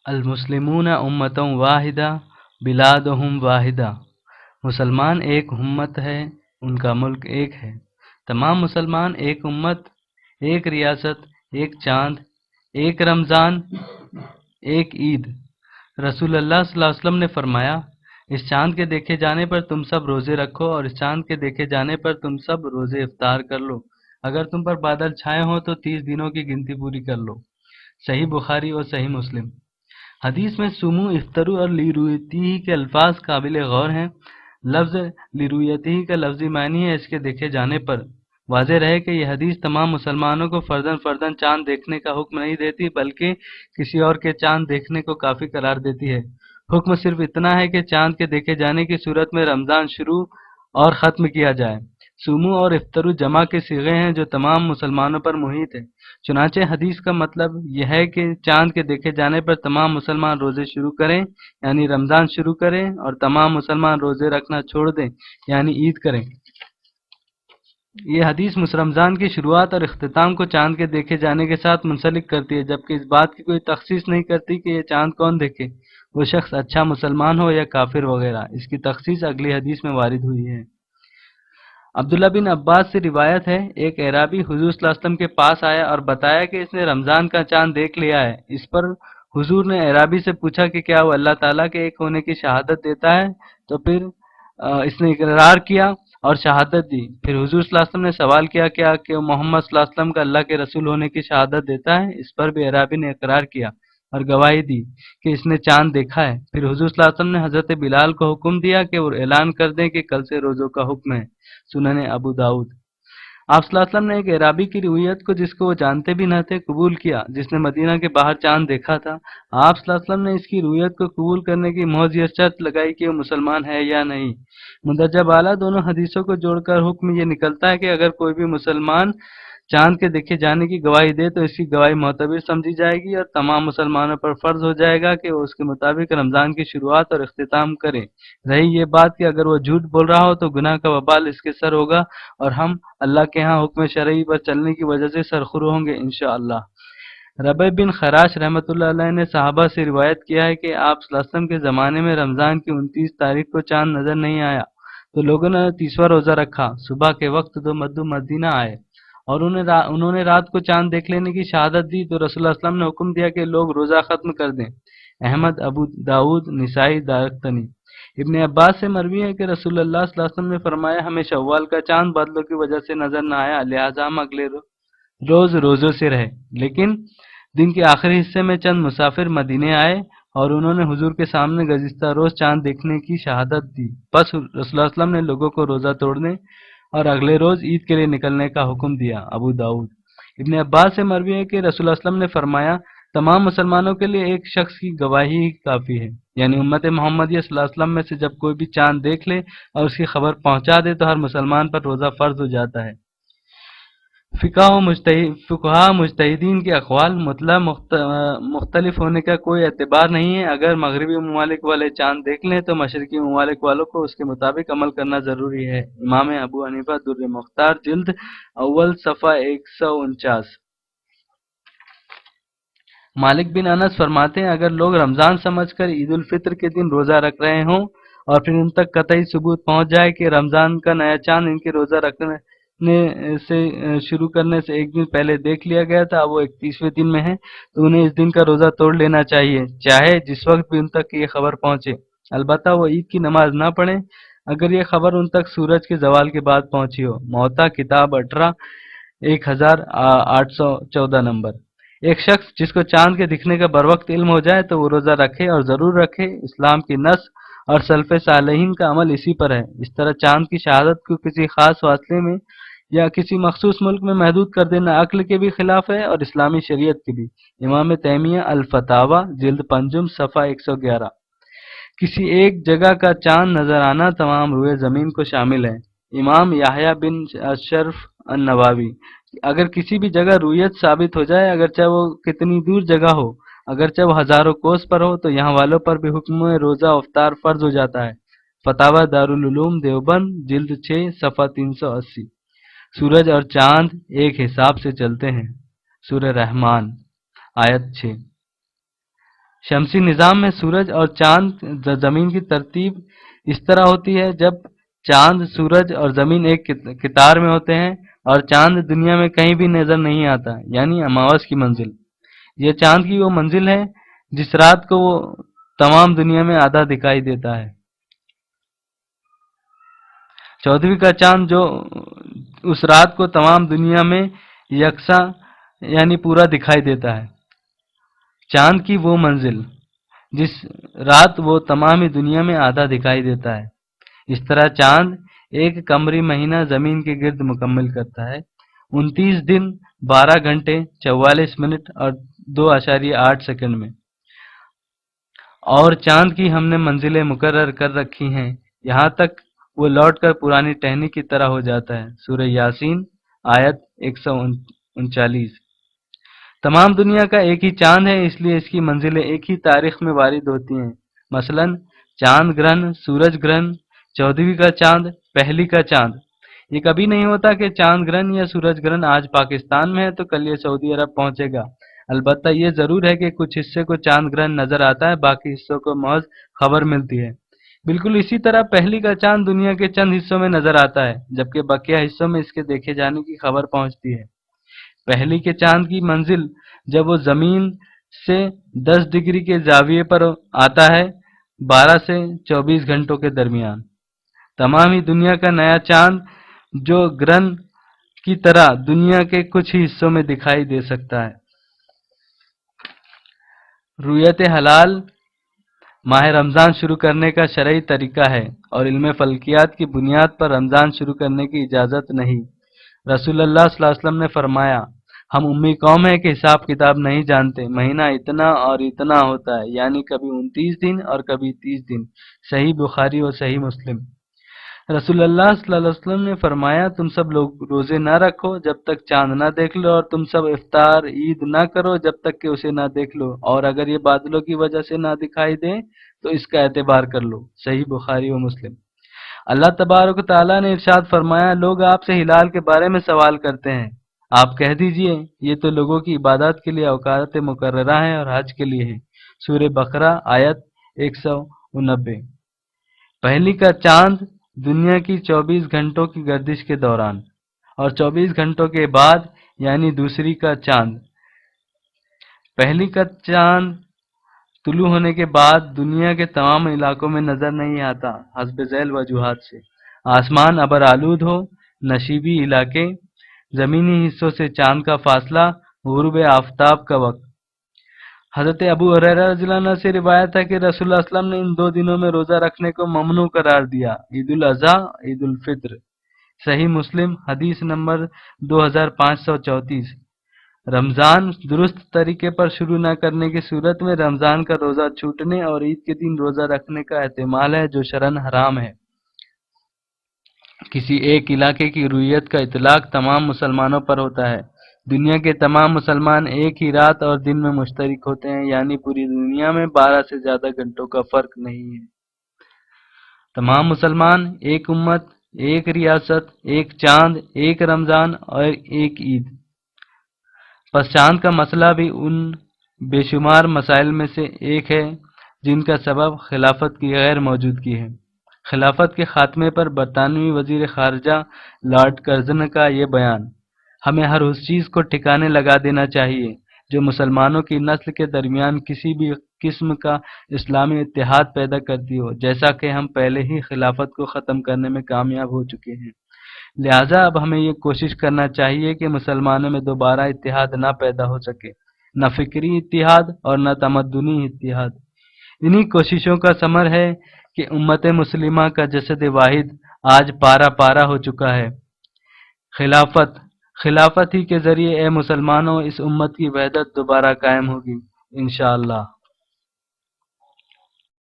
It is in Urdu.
المسلمون امۃ واحدہ بلادہم واحدہ، مسلمان ایک امت ہے، ان کا ملک ایک ہے، تمام مسلمان ایک امت، ایک ریاست، ایک چاند، ایک رمضان، ایک عید۔ رسول اللہ صلی اللہ علیہ وسلم نے فرمایا، اس چاند کے دیکھے جانے پر تم سب روزے رکھو اور اس چاند کے دیکھے جانے پر تم سب روزے افطار کر لو، اگر تم پر بادل چھائے ہوں تو 30 دنوں کی گنتی پوری کر لو۔ صحیح بخاری اور صحیح مسلم۔ حدیث میں سومو افطرو اور لیرویتی کے الفاظ قابل غور ہیں۔ لفظ لیرویتی کا لفظی معنی ہے اس کے دیکھے جانے پر۔ واضح رہے کہ یہ حدیث تمام مسلمانوں کو فرداً فرداً چاند دیکھنے کا حکم نہیں دیتی، بلکہ کسی اور کے چاند دیکھنے کو کافی قرار دیتی ہے۔ حکم صرف اتنا ہے کہ چاند کے دیکھے جانے کی صورت میں رمضان شروع اور ختم کیا جائے۔ سومو اور افطرو جمع کے صیغے ہیں جو تمام مسلمانوں پر محیط ہے۔ چنانچہ حدیث کا مطلب یہ ہے کہ چاند کے دیکھے جانے پر تمام مسلمان روزے شروع کریں یعنی رمضان شروع کریں، اور تمام مسلمان روزے رکھنا چھوڑ دیں یعنی عید کریں۔ یہ حدیث رمضان کی شروعات اور اختتام کو چاند کے دیکھے جانے کے ساتھ منسلک کرتی ہے، جبکہ اس بات کی کوئی تخصیص نہیں کرتی کہ یہ چاند کون دیکھے، وہ شخص اچھا مسلمان ہو یا کافر وغیرہ۔ اس کی تخصیص اگلی حدیث میں وارد ہوئی ہے۔ عبداللہ بن عباس سے روایت ہے، ایک اعرابی حضور صلی اللہ علیہ وسلم کے پاس آیا اور بتایا کہ اس نے رمضان کا چاند دیکھ لیا ہے۔ اس پر حضور نے اعرابی سے پوچھا کہ کیا وہ اللہ تعالیٰ کے ایک ہونے کی شہادت دیتا ہے؟ تو پھر اس نے اقرار کیا اور شہادت دی۔ پھر حضور صلی اللہ علیہ وسلم نے سوال کیا کہ وہ محمد صلی اللہ علیہ وسلم کا اللہ کے رسول ہونے کی شہادت دیتا ہے؟ اس پر بھی اعرابی نے اقرار کیا اور گواہی دی کہ اس نے چاند دیکھا ہے۔ پھر حضور صلی اللہ علیہ وسلم نے حضرت بلال کو حکم دیا کہ وہ اعلان کر دیں کہ کل سے روزوں کا حکم ہے۔ سنن ابو داؤد۔ آپ صلی اللہ علیہ وسلم نے ایک اعرابی کی روایت کو، جس کو وہ جانتے بھی نہ تھے، قبول کیا، جس نے مدینہ کے باہر چاند دیکھا تھا۔ آپ صلی اللہ علیہ وسلم نے اس کی روایت کو قبول کرنے کی محض یہ شرط لگائی کہ وہ مسلمان ہے یا نہیں۔ مندرجہ بالا دونوں حدیثوں کو جوڑ کر حکم یہ نکلتا ہے کہ اگر کوئی بھی مسلمان چاند کے دیکھے جانے کی گواہی دے تو اس کی گواہی معتبر سمجھی جائے گی اور تمام مسلمانوں پر فرض ہو جائے گا کہ وہ اس کے مطابق رمضان کی شروعات اور اختتام کریں۔ رہی یہ بات کہ اگر وہ جھوٹ بول رہا ہو تو گناہ کا وبال اس کے سر ہوگا اور ہم اللہ کے ہاں حکم شرعی پر چلنے کی وجہ سے سرخرو ہوں گے انشاءاللہ۔ ربیع بن خراش رحمۃ اللہ علیہ نے صحابہ سے روایت کیا ہے کہ آپ صلی اللہ علیہ وسلم کے زمانے میں رمضان کی 29 تاریخ کو چاند نظر نہیں آیا تو لوگوں نے 30واں روزہ رکھا۔ صبح کے وقت دو مدعو مدینہ آئے اور انہوں نے رات کو چاند دیکھ لینے کی شہادت دی تو رسول اللہ صلی اللہ علیہ وسلم نے حکم دیا کہ لوگ روزہ ختم کر دیں۔ احمد، ابو داؤد، نسائی، دارقطنی۔ ابن عباس سے مروی ہے کہ رسول اللہ صلی اللہ علیہ وسلم نے فرمایا، ہمیں شوال کا چاند بادلوں کی وجہ سے نظر نہ آیا، لہٰذا ہم اگلے روز روزوں سے رہے۔ لیکن دن کے آخری حصے میں چند مسافر مدینے آئے اور انہوں نے حضور کے سامنے گزشتہ روز چاند دیکھنے کی شہادت دی۔ بس رسول اللہ صلی اللہ علیہ وسلم نے لوگوں کو روزہ توڑنے اور اگلے روز عید کے لیے نکلنے کا حکم دیا۔ ابو داؤد۔ ابن عباس سے مروی ہے کہ رسول اللہ صلی اللہ علیہ وسلم نے فرمایا، تمام مسلمانوں کے لیے ایک شخص کی گواہی ہی کافی ہے، یعنی امت محمدیہ صلی اللہ علیہ وسلم میں سے جب کوئی بھی چاند دیکھ لے اور اس کی خبر پہنچا دے تو ہر مسلمان پر روزہ فرض ہو جاتا ہے۔ فقہا مجتہدین کے اقوال مطلع مختلف ہونے کا کوئی اعتبار نہیں ہے۔ اگر مغربی ممالک والے چاند دیکھ لیں تو مشرقی ممالک والوں کو اس کے مطابق عمل کرنا ضروری ہے۔ امام ابو حنیفہ در مختار جلد اول صفحہ 149۔ مالک بن انس فرماتے ہیں، اگر لوگ رمضان سمجھ کر عید الفطر کے دن روزہ رکھ رہے ہوں اور پھر ان تک قطعی ثبوت پہنچ جائے کہ رمضان کا نیا چاند ان کے روزہ رکھنے سے شروع کرنے سے ایک دن پہلے دیکھ لیا گیا تھا، وہ 31ویں دن میں ہے، تو انہیں اس دن کا روزہ توڑ لینا چاہیے، چاہے جس وقت بھی ان تک یہ خبر پہنچے۔ البتہ وہ عید کی نماز نہ پڑھیں اگر یہ خبر ان تک سورج کے زوال کے بعد پہنچی ہو۔ موطا کتاب 18 1814 نمبر۔ ایک شخص جس کو چاند کے دکھنے کا بروقت علم ہو جائے تو وہ روزہ رکھے اور ضرور رکھے۔ اسلام کی نص اور سلف صالحین کا عمل اسی پر ہے۔ اس طرح چاند کی شہادت کو کسی خاص فاصلے میں یا کسی مخصوص ملک میں محدود کر دینا عقل کے بھی خلاف ہے اور اسلامی شریعت کے بھی۔ امام تیمیہ الفتاوی جلد پنجم صفحہ 111۔ کسی ایک جگہ کا چاند نظر آنا تمام روئے زمین کو شامل ہے۔ امام یحییٰ بن اشرف النووی۔ اگر کسی بھی جگہ رویت ثابت ہو جائے، اگرچہ وہ کتنی دور جگہ ہو، اگرچہ وہ ہزاروں کوس پر ہو، تو یہاں والوں پر بھی حکم روزہ افطار فرض ہو جاتا ہے۔ فتاوی دارالعلوم دیوبند جلد 6 صفحہ 380۔ سورج اور چاند ایک حساب سے چلتے ہیں۔ سورہ رحمان آیت 6۔ شمسی نظام میں سورج اور چاند زمین کی ترتیب اس طرح ہوتی ہے، جب چاند، سورج اور زمین ایک قطار میں ہوتے ہیں اور چاند دنیا میں کہیں بھی نظر نہیں آتا، یعنی اماوس کی منزل۔ یہ چاند کی وہ منزل ہے جس رات کو وہ تمام دنیا میں آدھا دکھائی دیتا ہے۔ 14ویں کا چاند جو اس رات کو تمام دنیا میں یکساں یعنی پورا دکھائی دیتا ہے۔ چاند کی وہ منزل جس رات وہ تمامی دنیا میں آدھا دکھائی دیتا ہے۔ اس طرح چاند ایک قمری مہینہ زمین کے گرد مکمل کرتا ہے 29 دن 12 گھنٹے 44 منٹ اور 2.8 سیکنڈ میں۔ اور چاند کی ہم نے منزلیں مقرر کر رکھی ہیں یہاں تک وہ لوٹ کر پرانی ٹہنی کی طرح ہو جاتا ہے۔ سورہ یاسین آیت 139۔ تمام دنیا کا ایک ہی چاند ہے، اس لیے اس کی منزلیں ایک ہی تاریخ میں وارد ہوتی ہیں۔ مثلا چاند گرہن، سورج گرہن، 14ویں کا چاند، پہلی کا چاند۔ یہ کبھی نہیں ہوتا کہ چاند گرہن یا سورج گرہن آج پاکستان میں ہے تو کل یہ سعودی عرب پہنچے گا۔ البتہ یہ ضرور ہے کہ کچھ حصے کو چاند گرہن نظر آتا ہے، باقی حصوں کو محض خبر ملتی ہے۔ بالکل اسی طرح پہلی کا چاند دنیا کے چند حصوں میں نظر آتا ہے، جبکہ بقیہ حصوں میں اس کے دیکھے جانے کی خبر پہنچتی ہے۔ پہلی کے چاند کی منزل جب وہ زمین سے 10 ڈگری کے زاویے پر آتا ہے 12 سے 24 گھنٹوں کے درمیان۔ تمام ہی دنیا کا نیا چاند جو گرہن کی طرح دنیا کے کچھ ہی حصوں میں دکھائی دے سکتا ہے۔ رؤیت ہلال ماہ رمضان شروع کرنے کا شرعی طریقہ ہے اور علم فلکیات کی بنیاد پر رمضان شروع کرنے کی اجازت نہیں۔ رسول اللہ صلی اللہ علیہ وسلم نے فرمایا، ہم امی قوم ہیں کہ حساب کتاب نہیں جانتے، مہینہ اتنا اور اتنا ہوتا ہے، یعنی کبھی 29 دن اور کبھی 30 دن۔ صحیح بخاری اور صحیح مسلم۔ رسول اللہ صلی اللہ علیہ وسلم نے فرمایا، تم سب لوگ روزے نہ رکھو جب تک چاند نہ دیکھ لو، اور تم سب افطار عید نہ کرو جب تک کہ اسے نہ دیکھ لو، اور اگر یہ بادلوں کی وجہ سے نہ دکھائی دے تو اس کا اعتبار کر لو۔ صحیح بخاری و مسلم۔ اللہ تبارک و تعالیٰ نے ارشاد فرمایا، لوگ آپ سے ہلال کے بارے میں سوال کرتے ہیں، آپ کہہ دیجئے یہ تو لوگوں کی عبادات کے لیے اوقات مقررہ ہیں اور حج کے لیے ہے۔ سورہ بقرہ آیت 190۔ پہلی کا چاند دنیا کی 24 گھنٹوں کی گردش کے دوران اور 24 گھنٹوں کے بعد یعنی دوسری کا چاند۔ پہلی کا چاند طلوع ہونے کے بعد دنیا کے تمام علاقوں میں نظر نہیں آتا حسب ذیل وجوہات سے۔ آسمان ابر آلود ہو، نشیبی علاقے، زمینی حصوں سے چاند کا فاصلہ، غروب آفتاب کا وقت۔ حضرت ابو ہریرہ رضی اللہ عنہ سے روایت ہے کہ رسول اللہ صلی اللہ علیہ وسلم نے ان 2 دنوں میں روزہ رکھنے کو ممنوع قرار دیا، عید الاضحیٰ، عید الفطر۔ صحیح مسلم حدیث نمبر 2534۔ رمضان درست طریقے پر شروع نہ کرنے کی صورت میں رمضان کا روزہ چھوٹنے اور عید کے دن روزہ رکھنے کا احتمال ہے، جو شرعاً حرام ہے۔ کسی ایک علاقے کی رؤیت کا اطلاق تمام مسلمانوں پر ہوتا ہے۔ دنیا کے تمام مسلمان ایک ہی رات اور دن میں مشترک ہوتے ہیں، یعنی پوری دنیا میں 12 سے زیادہ گھنٹوں کا فرق نہیں ہے۔ تمام مسلمان ایک امت، ایک ریاست، ایک چاند، ایک رمضان اور ایک عید۔ پس چاند کا مسئلہ بھی ان بے شمار مسائل میں سے ایک ہے جن کا سبب خلافت کی غیر موجودگی ہے۔ خلافت کے خاتمے پر برطانوی وزیر خارجہ لارڈ کرزن کا یہ بیان، ہمیں ہر اس چیز کو ٹھکانے لگا دینا چاہیے جو مسلمانوں کی نسل کے درمیان کسی بھی قسم کا اسلامی اتحاد پیدا کرتی ہو، جیسا کہ ہم پہلے ہی خلافت کو ختم کرنے میں کامیاب ہو چکے ہیں۔ لہٰذا اب ہمیں یہ کوشش کرنا چاہیے کہ مسلمانوں میں دوبارہ اتحاد نہ پیدا ہو سکے، نہ فکری اتحاد اور نہ تمدنی اتحاد۔ انہی کوششوں کا ثمر ہے کہ امت مسلمہ کا جسد واحد آج پارا پارا ہو چکا ہے۔ خلافت ہی کے ذریعے اے مسلمانوں اس امت کی وحدت دوبارہ قائم ہوگی انشاءاللہ۔